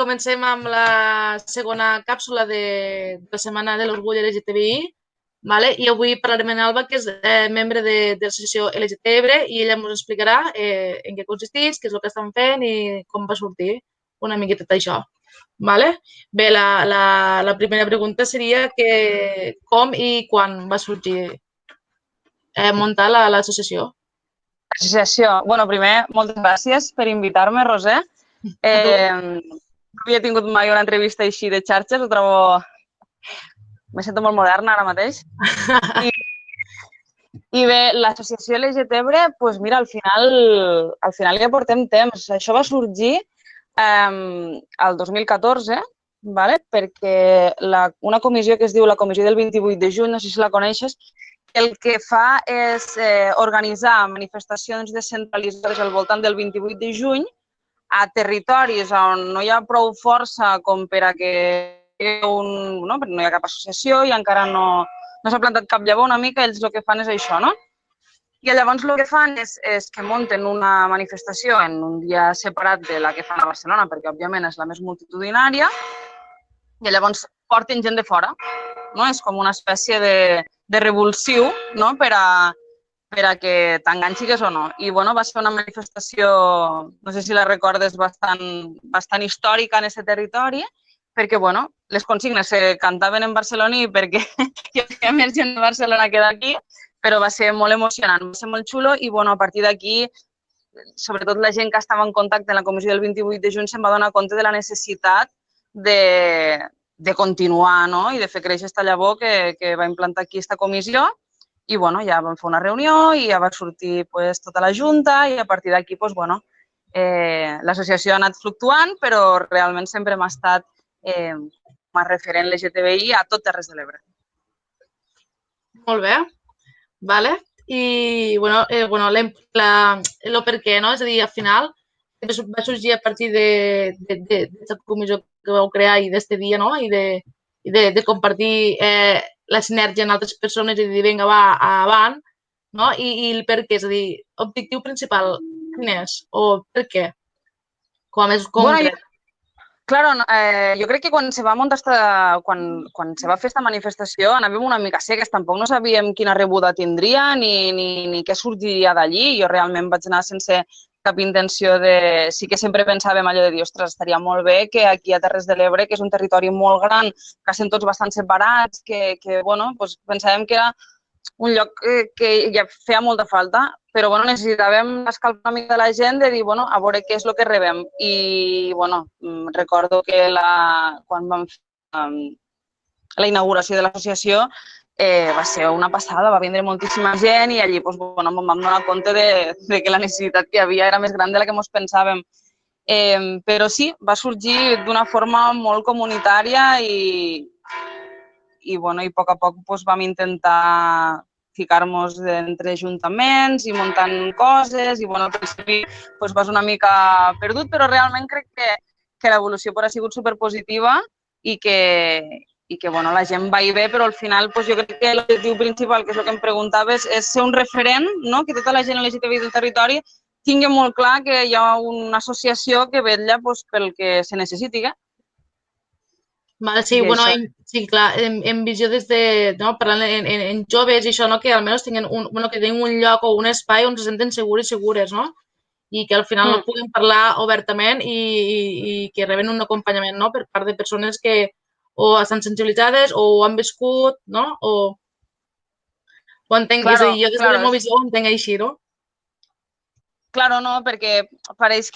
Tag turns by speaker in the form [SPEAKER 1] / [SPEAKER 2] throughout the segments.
[SPEAKER 1] comencem amb la segona càpsula de la Setmana de l'Orgull LGTBI, vale? I avui parlarem amb Alba, que és membre de l'associació LGBT Ebre, i ella ens explicarà en què consisteix, què és el que estan fent i com va sortir una miqueta tot això. Vale? Bé, la primera pregunta seria que com i quan va sorgir muntar l'associació.
[SPEAKER 2] Associació. Bueno, primer, moltes gràcies per invitar-me, Roser. No havia tingut mai una entrevista així de xarxes, ho trobo... Me sento molt moderna ara mateix. I bé, l'associació LGT Ebre, doncs mira, al final ja portem temps. Això va sorgir el 2014, vale? Perquè una comissió que es diu la Comissió del 28 de juny, no sé si la coneixes, el que fa és organitzar manifestacions descentralitzades al voltant del 28 de juny a territoris on no hi ha prou força com per a que no hi ha cap associació i encara no s'ha plantat cap llavor una mica, ells el que fan és això, no? I llavors el que fan és que munten una manifestació en un dia separat de la que fan a Barcelona, perquè òbviament és la més multitudinària, i llavors porten gent de fora, no? És com una espècie de revulsiu, no? Per a que t'enganxigues o no. I bueno, va ser una manifestació, no sé si la recordes, bastant històrica en aquest territori, perquè bueno, les consignes se cantaven en barceloní perquè hi havia més gent de Barcelona que d'aquí, però va ser molt emocionant, va ser molt xulo i bueno, a partir d'aquí, sobretot la gent que estava en contacte en la comissió del 28 de juny se'n va donar compte de la necessitat de continuar, no? I de fer créixer aquesta llavor que va implantar aquí aquesta comissió. I bueno, ja vam fer una reunió i ja va sortir tota la junta i a partir d'aquí l'associació ha anat fluctuant, però realment sempre hem estat com a referent LGTBI a tot Terres de l'Ebre.
[SPEAKER 1] Molt bé, vale. I el per què, no? És a dir, al final va sorgir a partir d'aquesta comissió que vau crear i d'aquest dia, no? I de compartir la sinergia amb altres persones i de dir, vinga, va, avant, no? I el per què, és a dir, objectiu principal, quin és? O per què? Com és concret?
[SPEAKER 2] Claro, jo crec que quan se va muntar quan se va fer aquesta manifestació anàvem una mica cegues, tampoc no sabíem quina rebuda tindria ni què sorgiria d'allí. Jo realment vaig anar sense cap intenció de... Sí que sempre pensàvem allò de dir, ostres, estaria molt bé que aquí a Terres de l'Ebre, que és un territori molt gran, que estem tots bastant separats, que bueno, doncs pensàvem que era un lloc que ja feia molta falta, però bueno, necessitàvem escalfar una mica de la gent de dir, bueno, a veure què és el que rebem. I bueno, recordo que quan vam fer la inauguració de l'associació va ser una passada, va vindre moltíssima gent i allí doncs, bueno, em vam donar compte de que la necessitat que hi havia era més gran de la que ens pensàvem. Però sí, va sorgir d'una forma molt comunitària i a poc doncs, vam intentar ficar-nos entre ajuntaments i muntant coses i al principi vas una mica perdut, però realment crec que l'evolució ha sigut superpositiva i que la gent va i ve, però al final jo crec que l'objectiu principal, que és el que em preguntaves, és ser un referent, que tota la gent LGTBI del territori tingui molt clar que hi ha una associació que vetlla pel que se necessiti.
[SPEAKER 1] Sí, bueno, sí, clar, en visió des de, parlant en joves i això, que almenys tinguin un lloc o un espai on se senten segurs i segures, no? I que al final no puguin parlar obertament i que reben un acompanyament, no?, per part de persones que o estan sensibilitzades o ho han viscut, no? O entenc, és a dir, jo des de la meva visió ho entenc així, no?
[SPEAKER 2] Claro, no, perquè pareix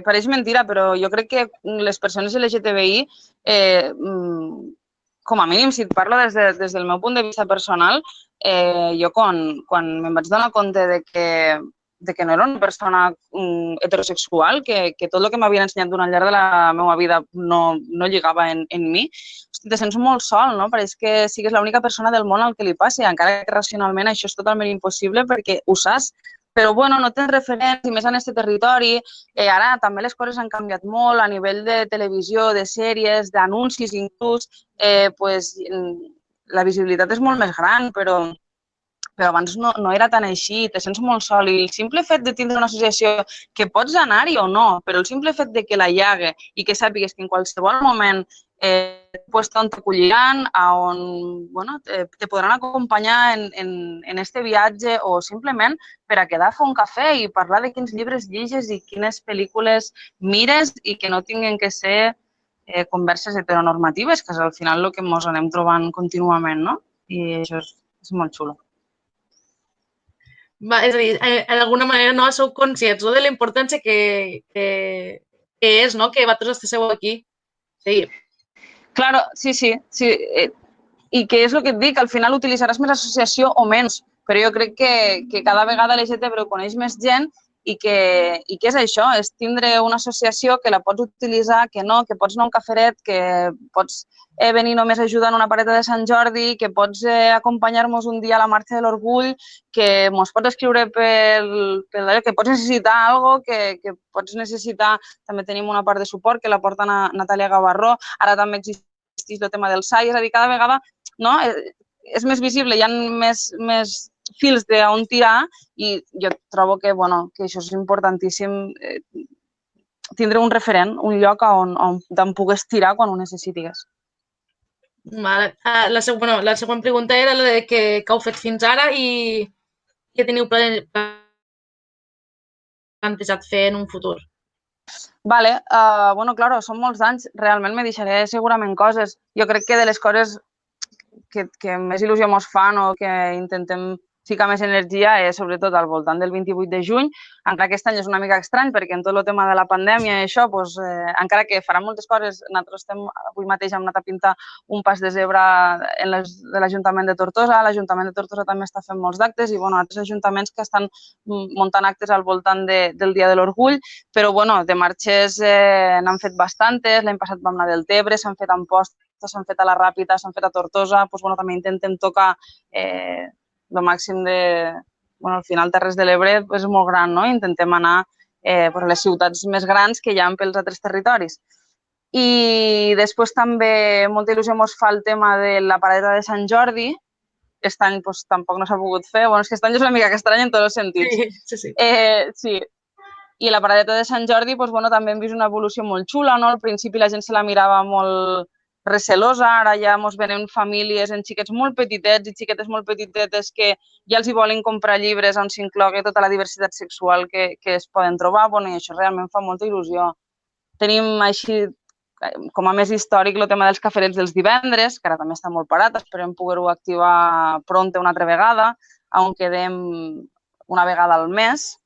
[SPEAKER 2] pareix mentira, però jo crec que les persones LGTBI, com a mínim, si et parlo des del meu punt de vista personal, jo quan me'n vaig donar compte de que no era una persona heterosexual, que tot el que m'havien ensenyat durant el llarg de la meva vida no lligava en mi, te sents molt sol, no? Pareix que sigues l'única persona del món al que li passi, encara que racionalment això és totalment impossible perquè ho saps. Però, bueno, no tens referents, i més en aquest territori. Ara també les coses han canviat molt a nivell de televisió, de sèries, d'anuncis inclús. La visibilitat és molt més gran, però però abans no era tan així, te sents molt sol, i el simple fet de tindre una associació que pots anar-hi o no, però el simple fet de que la hi hagi i que sàpigues que en qualsevol moment on t'acolliran, on te podran acompanyar en este viatge o simplement per a quedar a fer un cafè i parlar de quins llibres llegeixes i quines pel·lícules mires i que no tinguin que ser converses heteronormatives, que és al final el que ens anem trobant contínuament, no? I això és molt xulo.
[SPEAKER 1] És a dir, d'alguna manera no sou conscients de la importància que és, no?, que vosaltres estigueu aquí. Sí.
[SPEAKER 2] Claro, sí. I que és el que et dic, al final utilitzaràs més associació o menys, però jo crec que cada vegada l'LGTB ho coneix més gent i que és això, és tindre una associació que la pots utilitzar, que no, que pots anar a un caferet, que pots venir només a ajudar en una pareta de Sant Jordi, que pots acompanyar-nos un dia a la Marxa de l'Orgull, que ens pots escriure que pots necessitar alguna cosa, que pots necessitar... També tenim una part de suport que la porta Natàlia Gavarró, ara també existeix el tema del SAI, és a dir, cada vegada no, és més visible, hi ha més fils d'on tirar i jo trobo que això és importantíssim, tindre un referent, un lloc on pugues tirar quan ho necessitis.
[SPEAKER 1] Vale. La següent pregunta era la de què heu fet fins ara i què teniu plantejat fer en un futur.
[SPEAKER 2] Vale, claro, són molts anys, realment me deixaré segurament coses. Jo crec que de les coses que més il·lusió mos fan o que intentem ficar més energia és sobretot al voltant del 28 de juny, encara aquest any és una mica estrany perquè en tot el tema de la pandèmia i això, encara que faran moltes coses, nosaltres avui mateix hem anat a pintar un pas de zebra de l'Ajuntament de Tortosa, l'Ajuntament de Tortosa també està fent molts actes i altres ajuntaments que estan muntant actes al voltant del Dia de l'Orgull, però de marxes n'han fet bastantes, l'any passat vam anar del Tebre, s'han fet a Amposta, s'han fet a la Ràpita, s'han fet a Tortosa, també intentem tocar el màxim de... al final Terres de l'Ebre és molt gran, no? Intentem anar a les ciutats més grans que hi ha pels altres territoris. I després també molta il·lusió ens fa el tema de la paradeta de Sant Jordi. Aquest any tampoc no s'ha pogut fer. És que aquest any és una mica estrany en tots els sentits.
[SPEAKER 1] Sí.
[SPEAKER 2] Sí. I la paradeta de Sant Jordi també hem vist una evolució molt xula, no? Al principi la gent se la mirava molt recelosa, ara ja ens venen famílies en xiquets molt petitets i xiquetes molt petitetes que ja els hi volen comprar llibres on s'inclogui tota la diversitat sexual que es poden trobar. I això realment fa molta il·lusió. Tenim així, com a més històric, el tema dels caferets dels divendres, que ara també està molt parat, esperem poder-ho activar pront una altra vegada, on quedem una vegada al mes.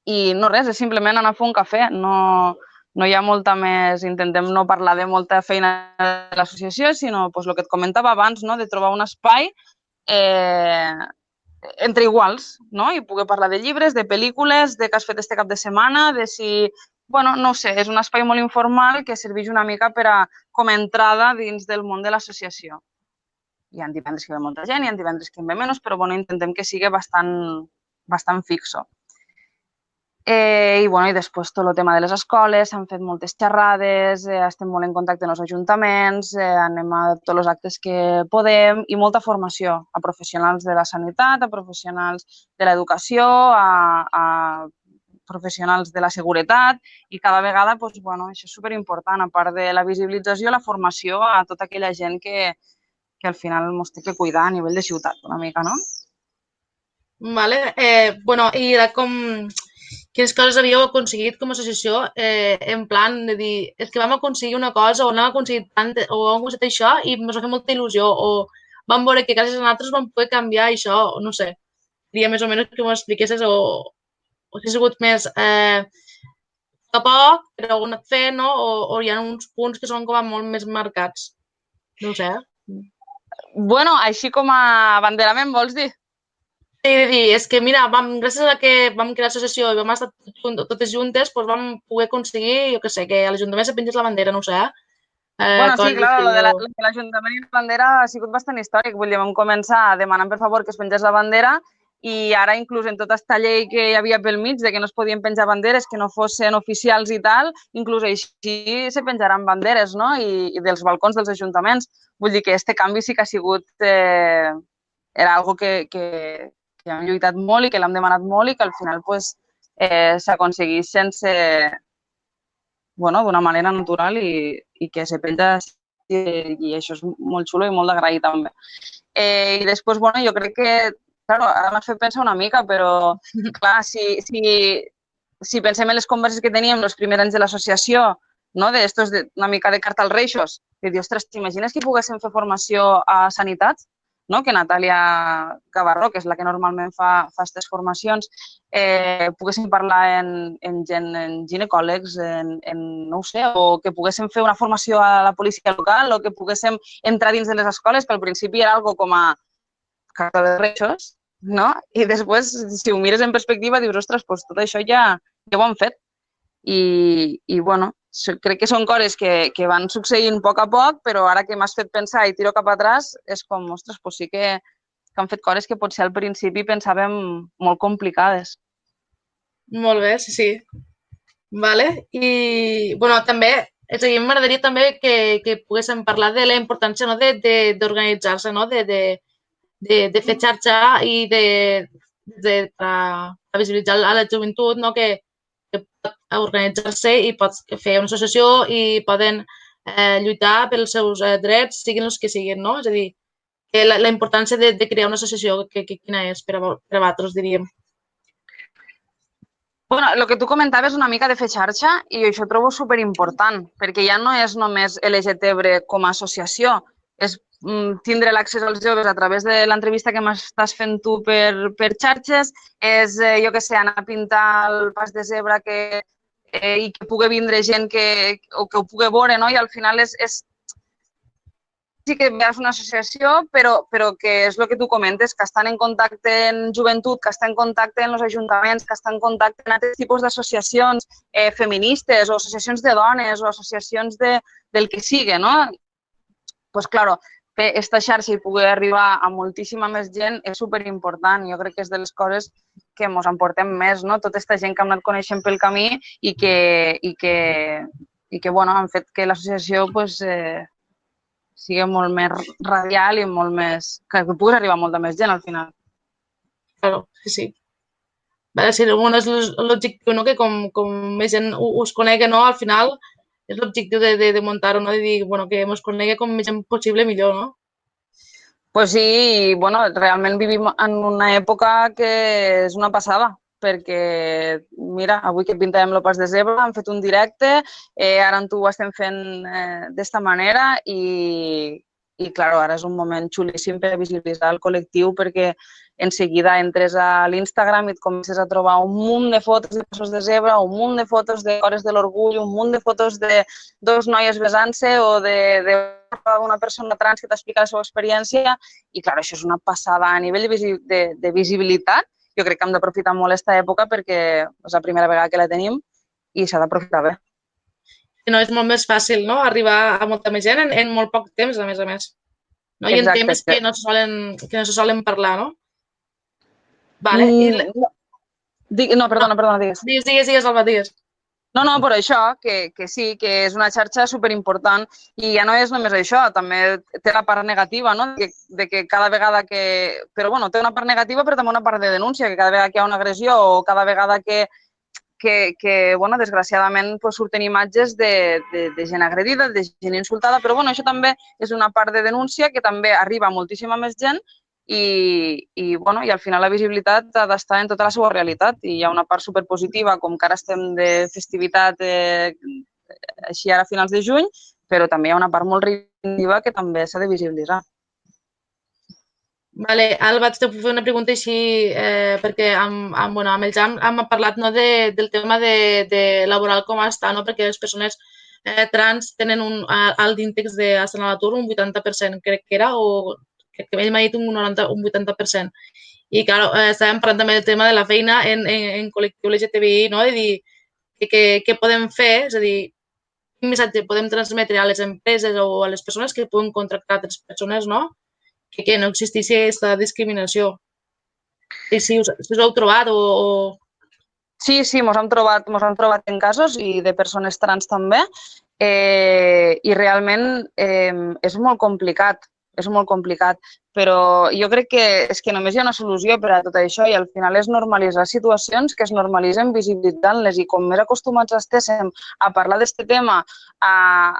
[SPEAKER 2] I no res, és simplement anar a fer un cafè, no hi ha molta més, intentem no parlar de molta feina de l'associació, sinó el que et comentava abans, de trobar un espai entre iguals, i poder parlar de llibres, de pel·lícules, de què has fet este cap de setmana, de si... no ho sé, és un espai molt informal que serveix una mica com a entrada dins del món de l'associació. Hi ha divendres que ve molta gent, hi ha divendres que en ve menys, però intentem que sigui bastant fixo. I després tot el tema de les escoles, s'han fet moltes xerrades, estem molt en contacte amb els ajuntaments, anem a tots els actes que podem i molta formació a professionals de la sanitat, a professionals de l'educació, a professionals de la seguretat i cada vegada, això és superimportant, a part de la visibilització, la formació a tota aquella gent que al final ens té que cuidar a nivell de ciutat una mica, no?
[SPEAKER 1] Vale. I com... Quines coses havíeu aconseguit com a associació en plan de dir, és que vam aconseguir una cosa o no hem aconseguit tant, o hem aconseguit això i ens va fer molta il·lusió, o vam veure que gràcies a nosaltres vam poder canviar això, o no sé. Diria més o menys que m'ho expliquessis o si ha sigut més a poc, però ho hem anat fent, no? O hi ha uns punts que són com molt més marcats. No ho sé.
[SPEAKER 2] Així com a banderament, vols dir?
[SPEAKER 1] Sí, és que mira, gràcies a que vam crear l'associació i vam estar totes juntes, vam poder aconseguir, jo què sé, que a l'Ajuntament se pengés la bandera, no ho sé.
[SPEAKER 2] Sí, clar, el de l'Ajuntament i la bandera ha sigut bastant històric. Vull dir, vam començar demanant per favor que es pengés la bandera i ara inclús en tota aquesta llei que hi havia pel mig de que no es podien penjar banderes que no fossin oficials i tal, inclús així se penjaran banderes, no? I dels balcons dels ajuntaments. Vull dir que aquest canvi sí que ha sigut era algo que hem lluitat molt i que l'hem demanat molt i que al final s'aconseguís sense, bueno, d'una manera natural i que se penja i això és molt xulo i molt d'agrair també. I després, bueno, jo crec que, claro, ara m'has fet pensar una mica, però clar, si pensem en les converses que teníem els primers anys de l'associació, no, una mica de carta als Reixos, que dius, ostres, t'imagines que poguéssim fer formació a Sanitats? No? Que Natàlia Gavarró, que és la que normalment fa aquestes formacions, poguéssim parlar en ginecòlegs, no ho sé, o que poguéssim fer una formació a la policia local, o que poguéssim entrar dins de les escoles, que al principi era algo com a carta de Reixos, no? I després, si ho mires en perspectiva, dius, ostres, doncs tot això ja ho han fet. I bueno, crec que són coses que van succeint a poc, però ara que m'has fet pensar i tiro cap atràs, és com, ostres, doncs sí que han fet coses que potser al principi pensàvem molt complicades.
[SPEAKER 1] Molt bé, sí. Vale. I, bueno, també, és a dir, m'agradaria també que poguéssim parlar de la importància, no, d'organitzar-se, no, de fer xarxa i de visibilitzar a la joventut, no, que pot organitzar-se i pot fer una associació i poden lluitar pels seus drets, siguin els que siguin, no? És a dir, que la importància de crear una associació, quina és per a vosaltres, diríem?
[SPEAKER 2] Bueno, el que tu comentaves una mica de fer xarxa i això ho trobo superimportant, perquè ja no és només LGTB com a associació, és tindre l'accés als joves a través de l'entrevista que m'estàs fent tu per xarxes, és, jo què sé, anar a pintar el pas de zebra i que pugui vindre gent o que ho pugui veure, no? I al final sí que és una associació, però que és el que tu comentes, que estan en contacte en joventut, que estan en contacte en els ajuntaments, que estan en contacte en altres tipus d'associacions feministes o associacions de dones o associacions del que sigui, no? Doncs, clar, fer aquesta xarxa i poder arribar a moltíssima més gent és superimportant. Jo crec que és de les coses que ens emportem més, no? Tota aquesta gent que hem anat coneixent pel camí i que bueno, han fet que l'associació sigui molt més radial i molt més... que puguis arribar a molta més gent al final.
[SPEAKER 1] Claro, sí. Vale, sí, bueno, és l'objectiu, no? Que com més gent us conegui, no? Al final és l'objectiu de muntar-ho, no? De dir, bueno, que ens conegui com més gent possible, millor, no?
[SPEAKER 2] Pues sí, bueno, realment vivim en una època que és una passada, perquè, mira, avui que pintàvem el pas de zebra, hem fet un directe, ara amb tu ho estem fent d'esta manera i clar, ara és un moment xulíssim per visibilitzar el col·lectiu perquè en seguida entres a l'Instagram i et comences a trobar un munt de fotos de passos de zebra, un munt de fotos de hores de l'orgull, un munt de fotos de dos noies besant-se o d'una persona trans que t'explica la seva experiència i, clar, això és una passada a nivell de visibilitat. Jo crec que hem d'aprofitar molt aquesta època perquè és la primera vegada que la tenim i s'ha d'aprofitar bé.
[SPEAKER 1] I no és molt més fàcil, no?, arribar a molta més gent en molt poc temps, a més. No? I en temes que no se solen parlar, no? Vale.
[SPEAKER 2] No, perdona, digues.
[SPEAKER 1] Digues, Alba, digues.
[SPEAKER 2] No, per això, que sí, que és una xarxa superimportant i ja no és només això, també té la part negativa, no? De que cada vegada que... Però, bueno, té una part negativa però també una part de denúncia, que cada vegada que hi ha una agressió o cada vegada que bueno, desgraciadament surten imatges de gent agredida, de gent insultada, però, bueno, això també és una part de denúncia que també arriba a moltíssima més gent i al final la visibilitat ha d'estar en tota la seva realitat i hi ha una part superpositiva, com que ara estem de festivitat així ara a finals de juny, però també hi ha una part molt reivindicativa que també s'ha de visibilitzar.
[SPEAKER 1] Vale, Alba, te puc fer una pregunta així, perquè amb el Jan hem parlat, no, del tema de laboral com està, no? Perquè les persones trans tenen un alt índex d'estar a l'atur, un 80% crec que era, o crec que ell m'ha dit un 80%. I, clar, estàvem parlant també del tema de la feina en col·lectiu LGTBI, no? De dir, què podem fer, és a dir, quin missatge podem transmetre a les empreses o a les persones que puguen contractar altres persones, no? Que no existissi aquesta discriminació. I si us heu trobat o...
[SPEAKER 2] Sí, mos hem trobat en casos i de persones trans també i realment és molt complicat és molt complicat. Però jo crec que és que només hi ha una solució per a tot això i al final és normalitzar situacions que es normalitzen visibilitzant-les i com més acostumats estéssim a parlar d'aquest tema, a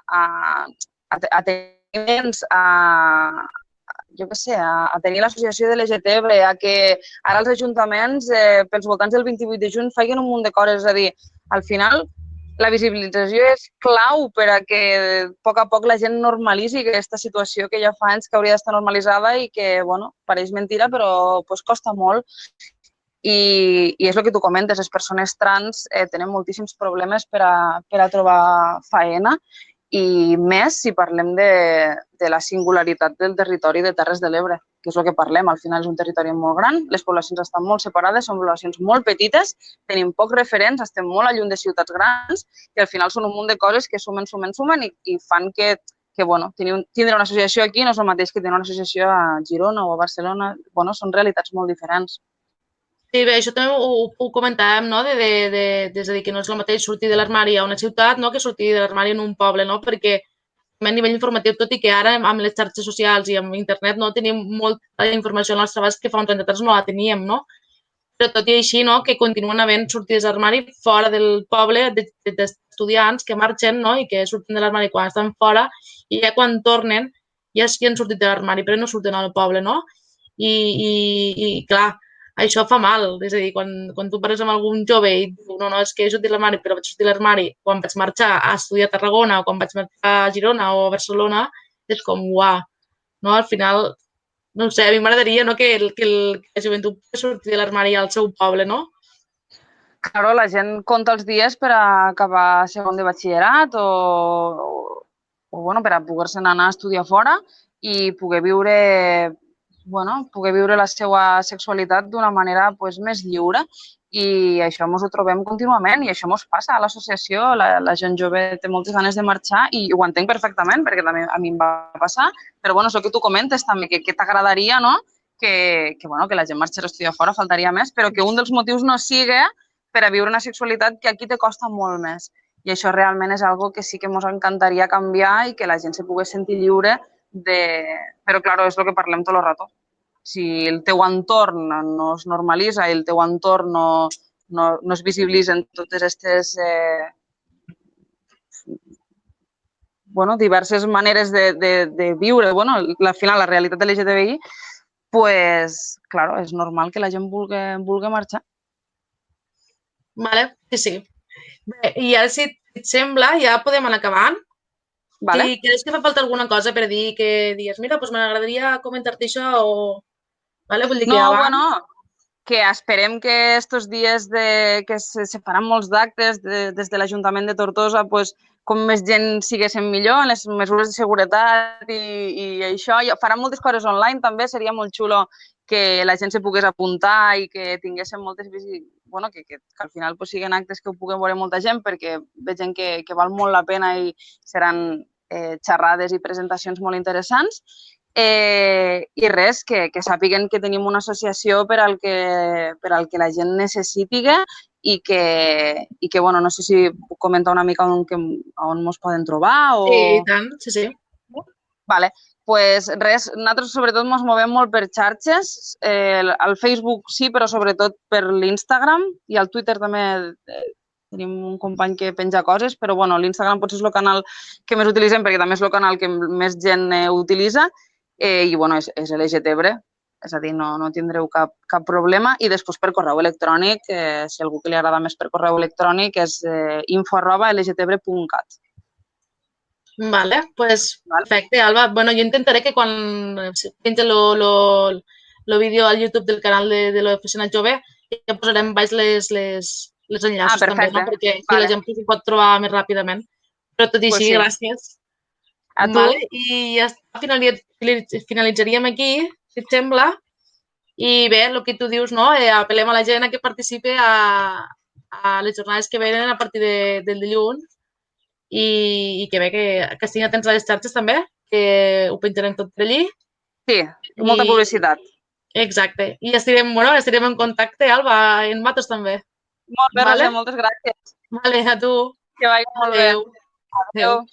[SPEAKER 2] tenir nens, jo què sé, a tenir l'associació de l'LGTB, a que ara els ajuntaments, pels voltants del 28 de juny, facin un munt de coses. És a dir, al final, la visibilització és clau per a que a poc la gent normalitzi aquesta situació que ja fa anys que hauria d'estar normalitzada i que, bueno, pareix mentira, però pues, costa molt. I és el que tu comentes, les persones trans tenen moltíssims problemes per a trobar faena i més si parlem de la singularitat del territori de Terres de l'Ebre, que és el que parlem. Al final és un territori molt gran, les poblacions estan molt separades, són poblacions molt petites, tenim pocs referents, estem molt lluny de ciutats grans i al final són un munt de coses que sumen i fan que bueno, tindre una associació aquí no és el mateix que tenir una associació a Girona o a Barcelona. Bueno, són realitats molt diferents.
[SPEAKER 1] Sí, bé, això també ho comentàvem, no? És a dir, que no és el mateix sortir de l'armari a una ciutat, no?, que sortir de l'armari en un poble, no? Perquè a nivell informatiu, tot i que ara amb les xarxes socials i amb internet no tenim molta informació al nostre abast que fa uns anys atrás no la teníem, no? Però tot i així, no?, que continuen havent sortides d'armari fora del poble d'estudiants que marxen, no?, i que surten de l'armari quan estan fora i ja quan tornen ja sí que han sortit de l'armari, però no surten al poble, no? I clar, això fa mal, és a dir, quan tu parles amb algun jove i diu, no, és que he sortit de l'armari, però vaig sortir de l'armari quan vaig marxar a estudiar a Tarragona o quan vaig marxar a Girona o a Barcelona, és com, uau, no? Al final, no sé, a mi m'agradaria no, que la joventut pogués sortir de l'armari al seu poble, no?
[SPEAKER 2] Claro, la gent compta els dies per a acabar segon de batxillerat o bueno, per a poder-se'n anar a estudiar fora i poder viure la seva sexualitat d'una manera pues, més lliure i això ens ho trobem contínuament i això ens passa a l'associació. La gent jove té moltes ganes de marxar i ho entenc perfectament perquè també a mi em va passar, però bueno, és el que tu comentes també, que t'agradaria, no?, que la gent marxés a estudiar fora, faltaria més, però que un dels motius no sigui per a viure una sexualitat que aquí te costa molt més. I això realment és algo que sí que ens encantaria canviar i que la gent se pogués sentir lliure de... Però, clar, és el que parlem tot el rato. Si el teu entorn no es normalitza i el teu entorn no es visibilitzen totes aquestes diverses maneres de viure, al final la realitat de l'LGTBI, pues, claro, és normal que la gent vulgui marxar.
[SPEAKER 1] Vale, sí. Bé, i ara, si et sembla, ja podem anar acabant.
[SPEAKER 2] Vale.
[SPEAKER 1] Si creus que fa falta alguna cosa per dir, que digues, mira, doncs m'agradaria comentar-te això o... Vale? Vull dir que
[SPEAKER 2] No,
[SPEAKER 1] abans...
[SPEAKER 2] que esperem que estos dies que se faran molts d'actes des de l'Ajuntament de Tortosa, pues, com més gent siguéssim millor, en les mesures de seguretat i això. Faran moltes coses online també, seria molt xulo que la gent se pogués apuntar i que tinguéssim moltes que al final pues, siguin actes que ho pugui veure molta gent perquè vegin que val molt la pena i seran xerrades i presentacions molt interessants. I res, que sàpiguen que tenim una associació per al que la gent necessiti i que bueno, no sé si puc comentar una mica on ens poden trobar o...
[SPEAKER 1] Sí, i tant, sí.
[SPEAKER 2] Vale, pues res, nosaltres sobretot ens movem molt per xarxes, al Facebook sí, però sobretot per l'Instagram i al Twitter també tenim un company que penja coses, però bueno, l'Instagram potser és el canal que més utilitzem perquè també és el canal que més gent utilitza i bueno, és LGTB, és a dir, no tindreu cap problema. I després per correu electrònic, si algú que li agrada més per correu electrònic, és info@lgtb.cat.
[SPEAKER 1] Vale, pues perfecte, Alba. Bueno, jo intentaré que quan penja el vídeo al YouTube del canal de l'Oficina Jove ja posarem baix les enllaços també, no? Perquè així la gent ho pot trobar més ràpidament. Però tot i així, gràcies.
[SPEAKER 2] A tu.
[SPEAKER 1] Vale, i ja finalitzaríem aquí, si et sembla. I bé, el que tu dius, no? Apel·lem a la gent a que participi a les jornades que venen a partir del dilluns i que bé, que estiguin atents a les xarxes també, que ho penjarem tot per allí.
[SPEAKER 2] Sí, molta publicitat.
[SPEAKER 1] Exacte. I estirem en contacte, Alba, en Matos també.
[SPEAKER 2] Molt bé, Roser, moltes gràcies.
[SPEAKER 1] Vale, a tu.
[SPEAKER 2] Que vagi molt bé.
[SPEAKER 1] Adéu.